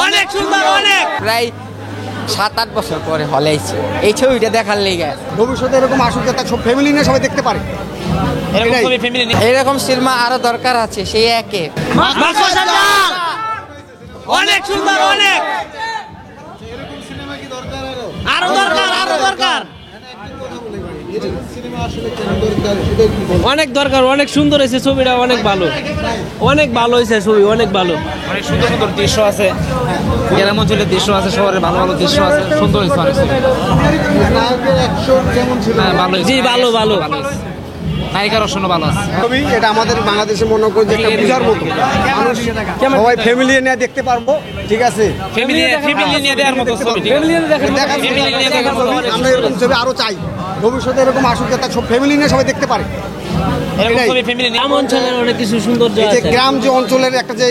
অনেক সুন্দর, অনেক প্রায় 7-8 বছর পরে হলে আইছে এই ছবিটা দেখার লেগে। ভবিষ্যতে এরকম আসুক যাতে সব ফ্যামিলি নিয়ে সবাই দেখতে পারে। এরকম সিনেমা আরো দরকার আছে সেই একে। অনেক সুন্দর, অনেক আরো দরকার, আরো দরকার, অনেক দরকার। অনেক সুন্দর হয়েছে ছবিটা, অনেক ভালো, অনেক ভালো হয়েছে ছবি, অনেক ভালো। অনেক সুন্দর সুন্দর দৃশ্য আছে, গ্রাম অঞ্চলের দৃশ্য আছে, শহরের ভালো ভালো দৃশ্য আছে, সুন্দর হয়েছে অনেক। হ্যাঁ ভালো, জি ভালো, ভালো। নায়িকার অসন্ন ভালো আছে। ছবি এটা আমাদের বাংলাদেশে মনে করি যে একটা পূজার মতো, মানুষ সবাই ফ্যামিলি নিয়ে দেখতে পারবো, ঠিক আছে? ফ্যামিলি নিয়ে দেওয়ার মতো ছবি, আমরা এরকম ছবি আরো চাই, ভবিষ্যতে এরকম আসুক যাতে সব ফ্যামিলি নিয়ে সবাই দেখতে পারে। গ্রাম অঞ্চলের অনেক কিছু সৌন্দর্য এই যে আছে। গ্রাম যে অঞ্চলের একটা যে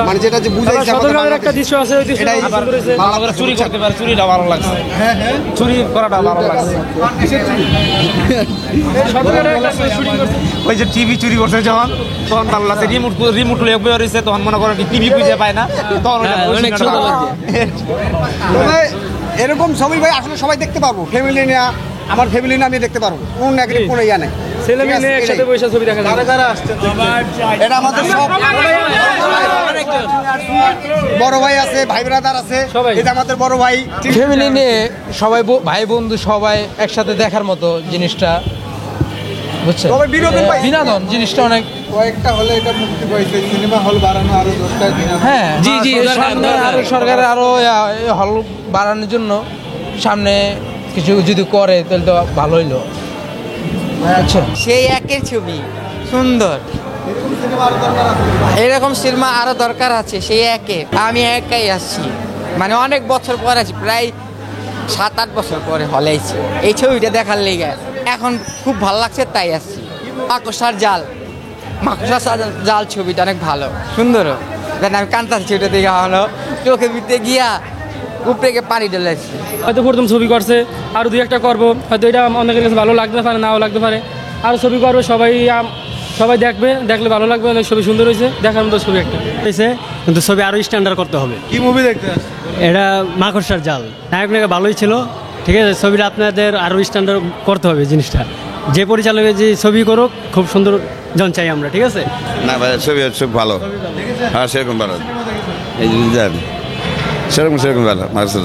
মানে যেটা যে বুঝাইছে একটা দৃশ্য আছে, ওই দৃশ্যটা এটাই সুন্দর হয়েছে। ভালো করে চুরি করতে পারে, চুরিটা ভালো লাগছে। চুরি করাটা ভালো লাগছে। ওই যে টিভি চুরি করছে যখন, তখন ভালো লাগছে। রিমোট রয়েছে, তখন মনে করেন টিভি খুঁজে পায় না, তখন অনেক সুন্দর লাগছে। এরকম ছবি ভাই আসলে সবাই দেখতে পারবো, ফ্যামিলি নিয়ে, আমার ফ্যামিলি নিয়ে আমি দেখতে পারবো, কোন নেগেটিভ কোনো ইয়া নেই। ছেলে মেয়ে একসাথে বসে ছবি দেখা যায়। এটা আমাদের সব বড় ভাই আছে, ভাই ব্রাদার আছে, এটা আমাদের বড় ভাই। ফ্যামিলি নিয়ে সবাই ভাই বন্ধু সবাই একসাথে দেখার মতো জিনিসটা, বুঝছেন? তবে বিনোদন জিনিসটা অনেক কয়েকটা হলে এটা মুক্তি পাইছে, সিনেমা হল বাড়ানো আরো 10টা দিন। হ্যাঁ, জি, জি, সরকারের আরো হল বাড়ানোর জন্য সামনে কিছু যদি করে তাহলে তো ভালো হইলো। আচ্ছা, সেই একের ছবি সুন্দর, এরকম সিনেমা আরো দরকার আছে সেই একে। আমি একাই আসছি, মানে অনেক বছর পর আছি, প্রায় 7-8 বছর পরে হলে আইছি এই ছবিটা দেখার লেগে। এখন খুব ভালো লাগছে তাই আসছি। মাকড়সার জাল ছবিটা অনেক ভালো, সুন্দরও। আমি কান্তাছি ছবিটা দেখে, হলো চোখের ভিতরে গিয়া উপরে গিয়ে পানি ঢেলেছি। হয়তো প্রথম ছবি করছে, আরও 2-1টা করবো, হয়তো এটা অনেকের কাছে ভালো লাগতে পারে, নাও লাগতে পারে। আরও ছবি করবো, সবাই দেখবে, দেখলে ভালো লাগবে। অনেক ছবি সুন্দর হয়েছে, দেখার মতো ছবি একটা হয়েছে, কিন্তু ছবি আরও স্ট্যান্ডার্ড করতে হবে। কি মুভি দেখতে? এটা মাকড়সার জাল, নায়ক নায়িকা ভালোই ছিল, ঠিক আছে। ছবিটা আপনাদের আরও স্ট্যান্ডার্ড করতে হবে জিনিসটা। যে পরিচালকের যে ছবি করুক, খুব সুন্দর জন চাই আমরা, ঠিক আছে। না ভাই, ছবি খুব ভালো, হ্যাঁ সেরকম ভালো, এই সেরকম ভালো মাকড়সার।